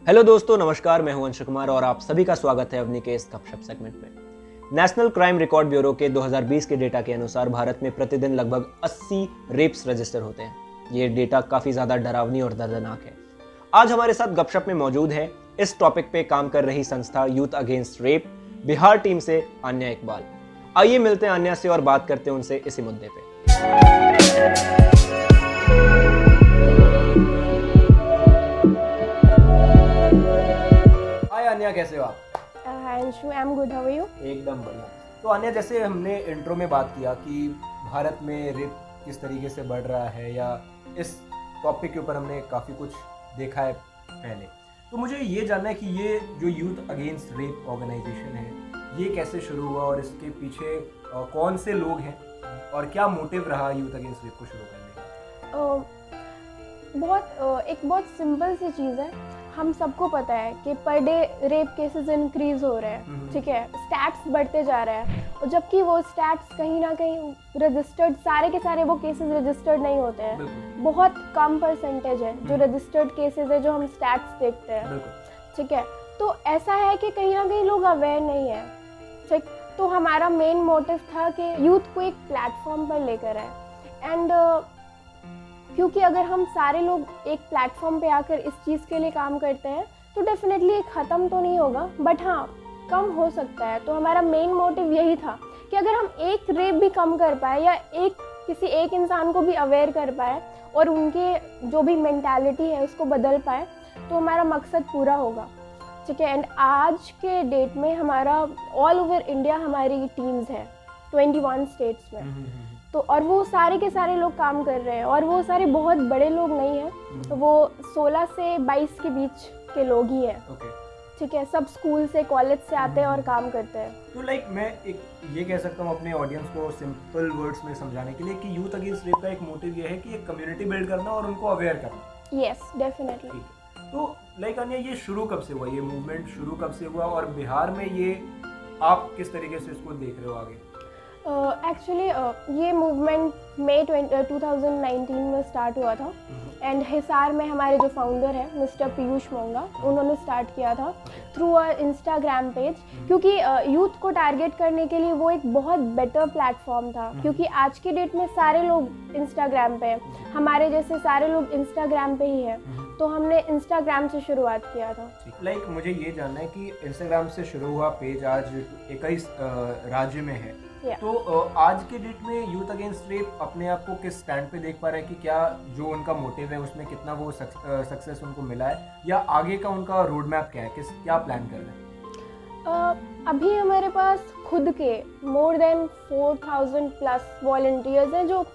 Hello दोस्तों, नमस्कार। मैं हूं अंश कुमार और आप सभी का स्वागत है अपनी केस गपशप सेगमेंट में। नेशनल क्राइम रिकॉर्ड ब्यूरो के 2020 के डेटा के अनुसार भारत में प्रतिदिन लगभग 80 रेप्स रजिस्टर होते हैं। ये डेटा काफी ज्यादा डरावनी और दर्दनाक है। आज हमारे साथ गपशप में मौजूद है इस टॉपिक पे काम कर रही संस्था youth against rape Bihar team से आन्या इकबाल। आइए मिलते हैं आन्या से और बात करते हैं उनसे इसी मुद्दे पे। हाय आन्या, कैसे हो आप? Hi Anshu, I am good, how are you? एकदम बढ़िया। तो आन्या, जैसे हमने इंट्रो में बात किया कि भारत में रेप किस तरीके से बढ़ रहा है, या इस टॉपिक के ऊपर हमने काफ़ी कुछ देखा है पहले, तो मुझे ये जानना है कि ये जो यूथ अगेंस्ट रेप ऑर्गेनाइजेशन है, ये कैसे शुरू हुआ और इसके पीछे कौन से लोग हैं और क्या मोटिव रहा यूथ अगेंस्ट रेप को शुरू करने का? एक बहुत सिंपल सी चीज़ है। हम सबको पता है कि per day rape cases increase हो रहे हैं, ठीक है, स्टैट्स बढ़ते जा रहे हैं, और जबकि वो स्टैट्स कहीं ना कहीं रजिस्टर्ड, सारे के सारे वो केसेस रजिस्टर्ड नहीं होते हैं। बहुत कम परसेंटेज है जो रजिस्टर्ड केसेस है जो हम स्टैट्स देखते हैं, ठीक है। तो ऐसा है कि कहीं ना कहीं लोग अवेयर नहीं है, ठीक। तो हमारा मेन मोटिव था कि यूथ को एक प्लेटफॉर्म पर लेकर आए, एंड क्योंकि अगर हम सारे लोग एक प्लेटफॉर्म पे आकर इस चीज़ के लिए काम करते हैं तो डेफिनेटली ख़त्म तो नहीं होगा, बट हाँ, कम हो सकता है। तो हमारा मेन मोटिव यही था कि अगर हम एक रेप भी कम कर पाए या किसी एक इंसान को भी अवेयर कर पाए और उनके जो भी मेंटालिटी है उसको बदल पाए, तो हमारा मकसद पूरा होगा, ठीक है। एंड आज के डेट में हमारा ऑल ओवर इंडिया हमारी टीम्स है 21 स्टेट्स में। तो और वो सारे के सारे लोग काम कर रहे हैं, और वो सारे बहुत बड़े लोग नहीं हैं, तो वो 16 से 22 के बीच के लोग ही हैं, ठीक है। सब स्कूल से, कॉलेज से आते हैं और काम करते हैं। तो मैं एक ये कह सकता हूँ अपने ऑडियंस को सिंपल वर्ड्स में समझाने के लिए कि यूथ अगेंस्ट रेप का एक मोटिव ये है कि एक कम्युनिटी बिल्ड करना और उनको अवेयर करना। Yes, definitely. तो अन्या, ये शुरू कब से हुआ, ये मूवमेंट शुरू कब से हुआ, और बिहार में ये आप किस तरीके से इसको देख रहे हो आगे? एक्चुअली ये मूवमेंट मई 2019 में स्टार्ट हुआ था, एंड हिसार में हमारे जो फाउंडर हैं मिस्टर पीयूष मोंगा, उन्होंने स्टार्ट किया था थ्रू अ इंस्टाग्राम पेज, क्योंकि यूथ को टारगेट करने के लिए वो एक बहुत बेटर प्लेटफॉर्म था। क्योंकि आज के डेट में सारे लोग इंस्टाग्राम पे हैं, हमारे जैसे सारे लोग इंस्टाग्राम पे ही हैं, तो हमने इंस्टाग्राम से शुरुआत किया था। मुझे ये जानना है कि इंस्टाग्राम से शुरू हुआ पेज आज 21 राज्य में है, तो आज के डेट में यूथ अगेंस्ट रेप अपने आप को किस स्टैंड पे देख पा रहा है कि क्या जो उनका मोटिव है उसमें कितना वो सक्सेस उनको मिला है, या आगे का उनका रोड मैप क्या है, क्या प्लान कर रहे हैं? अभी हमारे पास खुद के मोर देन 4000 प्लस वॉलंटियर्स हैं जो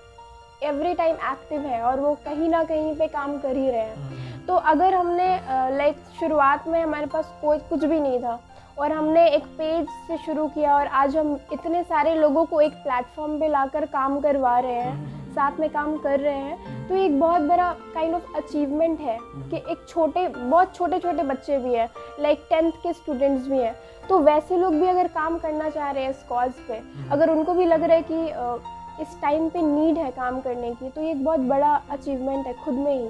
एवरी टाइम एक्टिव है, और वो कहीं ना कहीं पे काम कर ही रहे हैं। तो अगर हमने शुरुआत में हमारे पास कोई कुछ भी नहीं था और हमने एक पेज से शुरू किया, और आज हम इतने सारे लोगों को एक प्लेटफॉर्म पे लाकर काम करवा रहे हैं, साथ में काम कर रहे हैं, तो एक बहुत बड़ा काइंड ऑफ अचीवमेंट है कि एक बहुत छोटे छोटे बच्चे भी हैं, 10th के स्टूडेंट्स भी हैं, तो वैसे लोग भी अगर काम करना चाह रहे हैं इस कॉज पे, अगर उनको भी लग रहा है कि इस टाइम पे नीड है काम करने की, तो ये एक बहुत बड़ा अचीवमेंट है खुद में ही।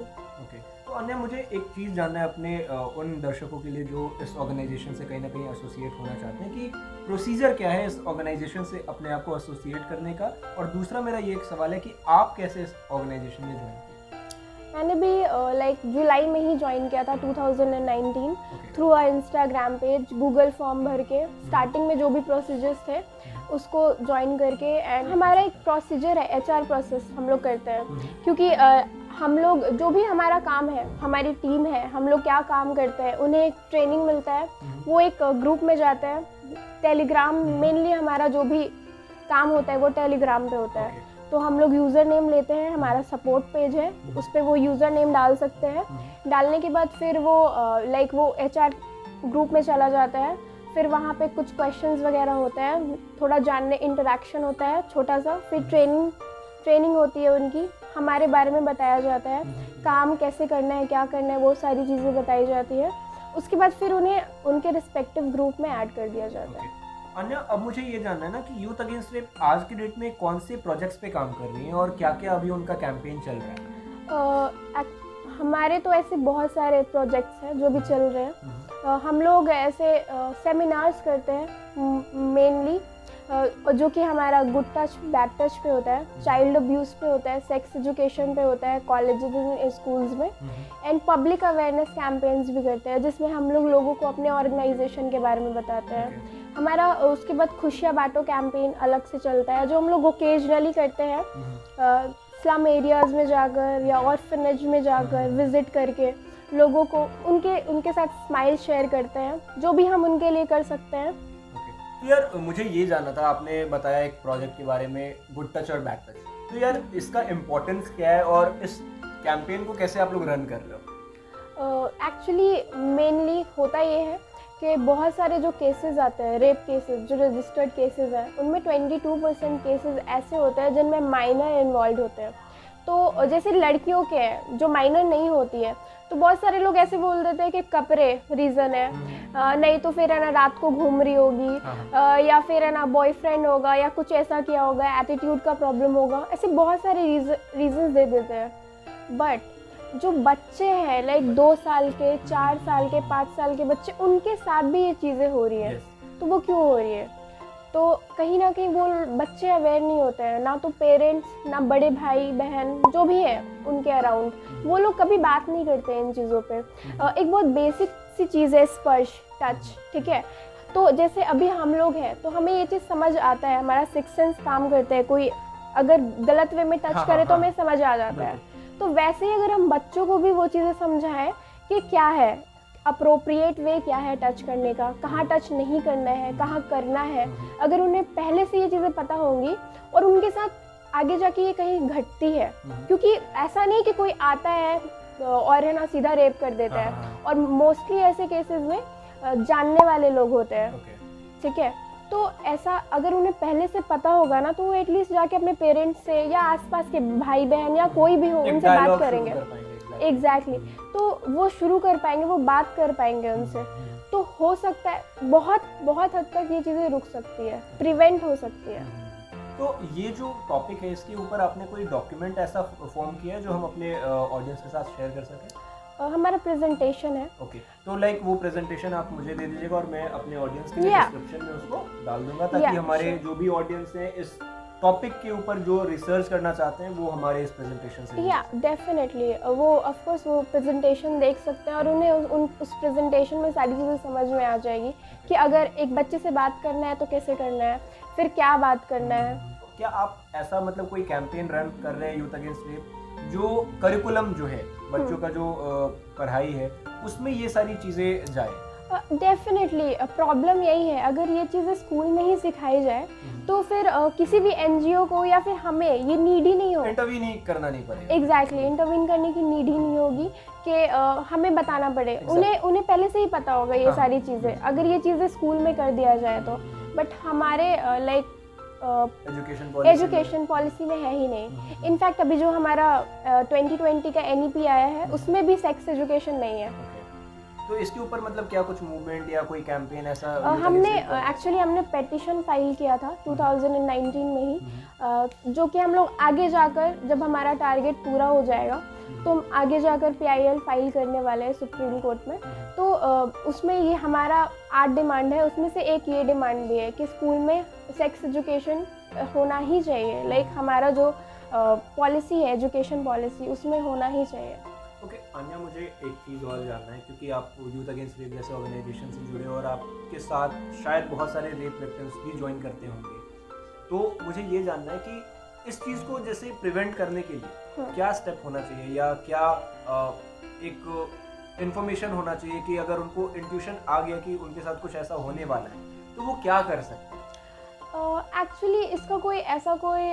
तो अन्य, मुझे एक चीज़ जानना है अपने उन दर्शकों के लिए जो इस ऑर्गेनाइजेशन से कहीं ना कहीं एसोसिएट होना चाहते हैं, कि प्रोसीजर क्या है इस ऑर्गेनाइजेशन से अपने आप को एसोसिएट करने का, और दूसरा मेरा ये एक सवाल है कि आप कैसे इस ऑर्गेनाइजेशन में ज्वाइन किया? मैंने भी जुलाई में ही ज्वाइन किया था 2019 through a Instagram page, Google form भर के, स्टार्टिंग में जो भी प्रोसीजर्स थे उसको ज्वाइन करके। एंड हमारा एक प्रोसीजर है, HR प्रोसेस हम लोग करते हैं, क्योंकि हम लोग जो भी हमारा काम है, हमारी टीम है, हम लोग क्या काम करते हैं, उन्हें एक ट्रेनिंग मिलता है, वो एक ग्रुप में जाते हैं, टेलीग्राम मेनली हमारा जो भी काम होता है वो टेलीग्राम पे होता है। तो हम लोग यूज़र नेम लेते हैं, हमारा सपोर्ट पेज है, उस पर वो यूज़र नेम डाल सकते हैं। डालने के बाद फिर वो वो HR ग्रुप में चला जाता है, फिर वहाँ पे कुछ क्वेश्चंस वगैरह होते हैं, थोड़ा जानने, इंटरेक्शन होता है छोटा सा, फिर ट्रेनिंग होती है उनकी, हमारे बारे में बताया जाता है, काम कैसे करना है, क्या करना है, वो सारी चीज़ें बताई जाती है। उसके बाद फिर उन्हें उनके रिस्पेक्टिव ग्रुप में ऐड कर दिया जाता है। अन्य, अब मुझे ये जानना है ना कि यूथ अगेंस्ट रेप आज की डेट में कौन से प्रोजेक्ट्स पे काम कर रही है और क्या क्या अभी उनका कैंपेन चल रहा है? हमारे तो ऐसे बहुत सारे प्रोजेक्ट्स हैं जो भी चल रहे हैं। हम लोग ऐसे सेमिनार्स करते हैं मेनली, जो कि हमारा गुड टच बैड टच पे होता है, चाइल्ड अब्यूज़ पे होता है, सेक्स एजुकेशन पे होता है कॉलेजेस एंड स्कूल्स में, एंड पब्लिक अवेयरनेस कैंपेन्स भी करते हैं जिसमें हम लोग लोगों को अपने ऑर्गेनाइजेशन के बारे में बताते हैं। हमारा उसके बाद खुशियाँ बांटो कैंपेन अलग से चलता है जो हम लोग ओकेजनली करते हैं, स्लम एरियाज़ में जाकर या ऑर्फनेज में जाकर विज़िट करके लोगों को उनके साथ स्माइल शेयर करते हैं, जो भी हम उनके लिए कर सकते हैं। तो यार मुझे ये जानना था, आपने बताया एक प्रोजेक्ट के बारे में, गुड टच और बैड टच, तो यार इसका इम्पोर्टेंस क्या है और इस कैंपेन को कैसे आप लोग रन कर रहे हो? एक्चुअली मेनली होता ये है कि बहुत सारे जो केसेस आते हैं, रेप केसेस जो रजिस्टर्ड केसेस हैं, उनमें 22% केसेस ऐसे होते हैं जिनमें माइनर इन्वॉल्व होते हैं। तो जैसे लड़कियों के हैं जो माइनर नहीं होती है, तो बहुत सारे लोग ऐसे बोल देते हैं कि कपड़े रीज़न है, नहीं तो फिर है ना रात को घूम रही होगी, या फिर है ना बॉयफ्रेंड होगा या कुछ ऐसा किया होगा, एटीट्यूड का प्रॉब्लम होगा, ऐसे बहुत सारे रीजंस दे देते हैं। बट जो बच्चे हैं लाइक 2 साल के, 4 साल के, 5 साल के बच्चे, उनके साथ भी ये चीज़ें हो रही हैं। तो वो क्यों हो रही है? तो कहीं ना कहीं वो बच्चे अवेयर नहीं होते हैं, ना तो पेरेंट्स, ना बड़े भाई बहन जो भी है उनके अराउंड, वो लोग कभी बात नहीं करते हैं इन चीज़ों पे। एक बहुत बेसिक सी चीज़ है स्पर्श, टच, ठीक है। तो जैसे अभी हम लोग हैं तो हमें ये चीज़ समझ आता है, हमारा सिक्स सेंस काम करते हैं, कोई अगर गलत वे में टच करे तो हमें समझ आ जाता है। तो वैसे ही अगर हम बच्चों को भी वो चीज़ें समझाएं कि क्या है अप्रोप्रिएट वे, क्या है टच करने का, कहाँ टच नहीं करना है, कहाँ करना है, अगर उन्हें पहले से ये चीज़ें पता होंगी और उनके साथ आगे जाके ये कहीं घटती है, क्योंकि ऐसा नहीं कि कोई आता है और है ना सीधा रेप कर देता है, और मोस्टली ऐसे केसेस में जानने वाले लोग होते हैं, ठीक है। तो ऐसा अगर उन्हें पहले से पता होगा ना, तो वो एटलीस्ट जाके अपने पेरेंट्स से या आसपास के भाई बहन या कोई भी हो उनसे बात करेंगे। एग्जैक्टली तो वो शुरू कर पाएंगे, वो बात कर पाएंगे उनसे। तो हो सकता है बहुत बहुत हद तक ये चीज़ें रुक सकती है, प्रिवेंट हो सकती है। तो ये जो टॉपिक है इसके ऊपर आपने कोई डॉक्यूमेंट ऐसा फॉर्म किया है जो हम अपने ऑडियंस के साथ शेयर कर सकें? हमारा प्रेजेंटेशन है। ओके, तो लाइक वो प्रेजेंटेशन आप मुझे दे दीजिएगा और मैं अपने ऑडियंस के डिस्क्रिप्शन में उसको डाल दूंगा, ताकि हमारे जो भी ऑडियंस है इस टॉपिक के ऊपर जो रिसर्च करना चाहते हैं वो हमारे इस प्रेजेंटेशन से डेफिनेटली वो ऑफ कोर्स वो प्रेजेंटेशन देख सकते हैं और उन्हें उस प्रेजेंटेशन में सारी चीज़ें समझ में आ जाएगी कि अगर एक बच्चे से बात करना है तो कैसे करना है, फिर क्या बात करना है। क्या आप ऐसा मतलब कोई कैंपेन रन कर रहे हैं यूथ अगेंस्ट रेप, जो करिकुलम जो है बच्चों का जो पढ़ाई है उसमें ये सारी चीज़ें जाए? डेफिनेटली प्रॉब्लम यही है, अगर ये चीज़ें स्कूल में ही सिखाई जाए तो फिर किसी भी एनजीओ को या फिर हमें ये नीड ही नहीं होगी, इंटरवीन ही करना नहीं पड़ेगा। एग्जैक्टली इंटरवीन करने की नीड ही नहीं होगी कि हमें बताना पड़े। उन्हें पहले से ही पता होगा ये सारी चीज़ें, अगर ये चीज़ें स्कूल में कर दिया जाए तो। बट हमारे लाइक एजुकेशन पॉलिसी में है ही नहीं। इनफैक्ट अभी जो हमारा 2020 का NEP आया है उसमें भी सेक्स एजुकेशन नहीं है। तो इसके ऊपर मतलब क्या कुछ मूवमेंट या कोई कैंपेन ऐसा हमने पेटिशन फाइल किया था 2019 में ही, जो कि हम लोग आगे जाकर जब हमारा टारगेट पूरा हो जाएगा तो हम आगे जाकर PIL फाइल करने वाले हैं सुप्रीम कोर्ट में। तो उसमें ये हमारा 8 डिमांड है, उसमें से एक ये डिमांड भी है कि स्कूल में सेक्स एजुकेशन होना ही चाहिए। लाइक हमारा जो पॉलिसी है एजुकेशन पॉलिसी उसमें होना ही चाहिए। ओके आन्या, मुझे एक चीज़ और जानना है, क्योंकि आप यूथ अगेंस्ट रेप जैसे ऑर्गेनाइजेशन से जुड़े हो और आपके साथ शायद बहुत सारे रेप विक्टिम्स भी ज्वाइन करते होंगे, तो मुझे ये जानना है कि इस चीज़ को जैसे प्रिवेंट करने के लिए क्या स्टेप होना चाहिए या क्या एक इन्फॉर्मेशन होना चाहिए कि अगर उनको इंट्यूशन आ गया कि उनके साथ कुछ ऐसा होने वाला है तो वो क्या कर सकते हैं? एक्चुअली इसका कोई ऐसा कोई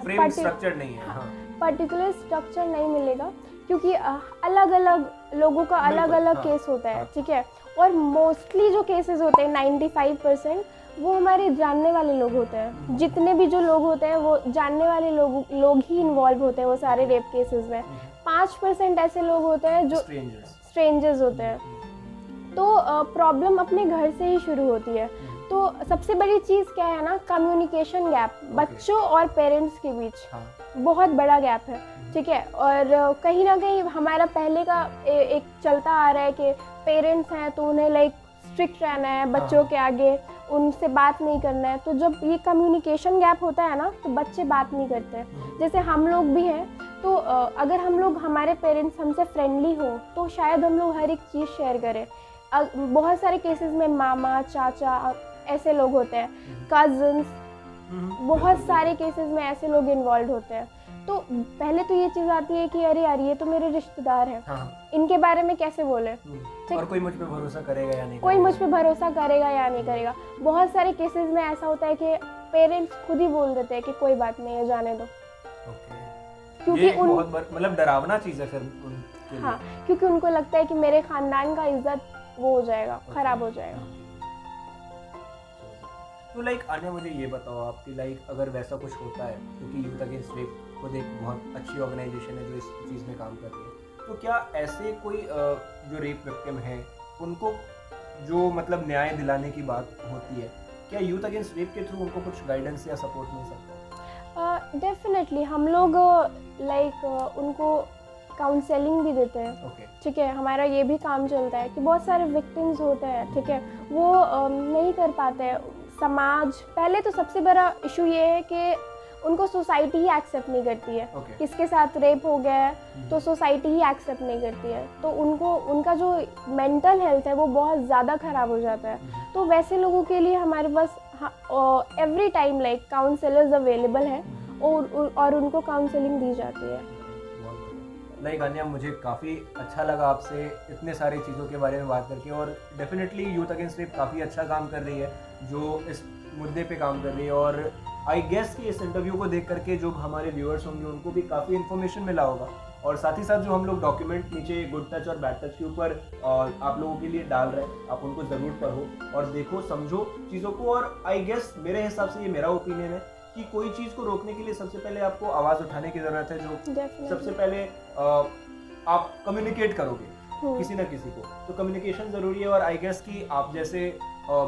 फ्रेम स्ट्रक्चर नहीं है। हाँ, पर्टिकुलर स्ट्रक्चर नहीं मिलेगा, क्योंकि अलग अलग लोगों का अलग अलग केस होता है, ठीक है। और मोस्टली जो केसेस होते हैं 95% वो हमारे जानने वाले लोग होते हैं। जितने भी जो लोग होते हैं वो जानने वाले लोग ही इन्वॉल्व होते हैं वो सारे रेप केसेस में। 5% ऐसे लोग होते हैं जो स्ट्रेंजर्स होते हैं। तो प्रॉब्लम अपने घर से ही शुरू होती है। तो सबसे बड़ी चीज़ क्या है ना, कम्युनिकेशन गैप बच्चों और पेरेंट्स के बीच बहुत बड़ा गैप है। ठीक है। और कहीं ना कहीं हमारा पहले का एक चलता आ रहा है कि पेरेंट्स हैं तो उन्हें लाइक स्ट्रिक्ट रहना है बच्चों के आगे, उनसे बात नहीं करना है। तो जब ये कम्युनिकेशन गैप होता है ना तो बच्चे बात नहीं करते हैं। जैसे हम लोग भी हैं तो अगर हम लोग, हमारे पेरेंट्स हमसे फ्रेंडली हो तो शायद हम लोग हर एक चीज़ शेयर करें। बहुत सारे केसेस में मामा चाचा ऐसे लोग होते हैं, कज़न्स, बहुत सारे केसेस में ऐसे लोग इन्वॉल्व होते हैं। तो पहले तो ये चीज़ आती है कि अरे यार ये तो मेरे रिश्तेदार हैं, इनके बारे में कैसे बोले, और कोई मुझ पे भरोसा करेगा या नहीं, कोई मुझ पे भरोसा करेगा या नहीं करेगा। बहुत सारे केसेस में ऐसा होता है कि पेरेंट्स खुद ही बोल देते हैं कि कोई बात नहीं है, जाने दो। क्योंकि ये बहुत मतलब डरावना चीज़ है फिर उनके लिए। हाँ, क्योंकि उनको लगता है कि मेरे खानदान का इज्जत वो हो जाएगा, खराब हो जाएगा। तो लाइक आन्या, मुझे ये बताओ आपकी लाइक अगर वैसा कुछ होता है, क्योंकि यूथ अगेंस्ट रेप खुद एक बहुत अच्छी ऑर्गेनाइजेशन है जो इस चीज़ में काम कर रही है, तो क्या ऐसे कोई जो रेप विक्टिम है उनको जो मतलब न्याय दिलाने की बात होती है, क्या यूथ अगेंस्ट रेप के थ्रू उनको कुछ गाइडेंस या सपोर्ट मिल सकता है? डेफिनेटली हम लोग लाइक उनको काउंसलिंग भी देते हैं। ठीक है, हमारा ये भी काम चलता है कि बहुत सारे विक्टिम्स होते हैं, ठीक है, वो नहीं कर पाते हैं। समाज, पहले तो सबसे बड़ा इशू ये है कि उनको सोसाइटी ही एक्सेप्ट नहीं करती है। किसके साथ रेप हो गया है तो सोसाइटी ही एक्सेप्ट नहीं करती है, तो उनको, उनका जो मेंटल हेल्थ है वो बहुत ज़्यादा ख़राब हो जाता है। तो वैसे लोगों के लिए हमारे पास every time like counselors available हैं और उनको काउंसलिंग दी जाती है। लाइक आन्या, मुझे काफ़ी अच्छा लगा आपसे इतने सारी चीज़ों के बारे में बात करके, और डेफिनेटली यूथ अगेंस्ट रेप काफ़ी अच्छा काम कर रही है जो इस मुद्दे पे काम कर रही है, और आई गेस कि इस इंटरव्यू को देख करके जो हमारे व्यूअर्स होंगे उनको भी काफ़ी इन्फॉर्मेशन मिला होगा। और साथ ही साथ जो हम लोग डॉक्यूमेंट नीचे गुड टच और बैड टच के ऊपर आप लोगों के लिए डाल रहे हैं, आप उनको ज़रूर पढ़ो और देखो, समझो चीज़ों को। और आई गेस मेरे हिसाब से, ये मेरा ओपिनियन है कि कोई चीज़ को रोकने के लिए सबसे पहले आपको आवाज़ उठाने की ज़रूरत है। जो सबसे पहले आप कम्युनिकेट करोगे किसी न किसी को, तो कम्युनिकेशन ज़रूरी है। और आई गेस कि आप जैसे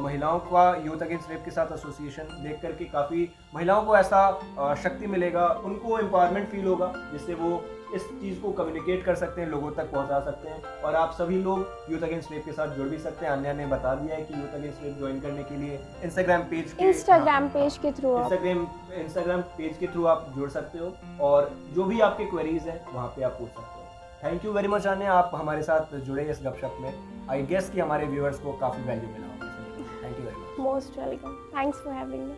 महिलाओं का यूथ अगेंस्ट रेप के साथ एसोसिएशन देख करके काफ़ी महिलाओं को ऐसा शक्ति मिलेगा, उनको एम्पावरमेंट फील होगा, जिससे वो इस चीज़ को कम्युनिकेट कर सकते हैं, लोगों तक पहुंचा सकते हैं। और आप सभी लोग यूथ अगेंस्ट रेप के साथ जुड़ भी सकते हैं। अन्या ने बता दिया है कि यूथ अगेंस्ट रेप ज्वाइन करने के लिए इंस्टाग्राम पेज के थ्रू आप जुड़ सकते हो, और जो भी आपके क्वेरीज हैं वहाँ पे आप पूछ सकते हो। थैंक यू वेरी मच अन्या, आप हमारे साथ जुड़े इस गपशप में। आई गेस कि हमारे व्यूअर्स को काफ़ी वैल्यू मिला होगा। Thank you very much. Most welcome, thanks for having me.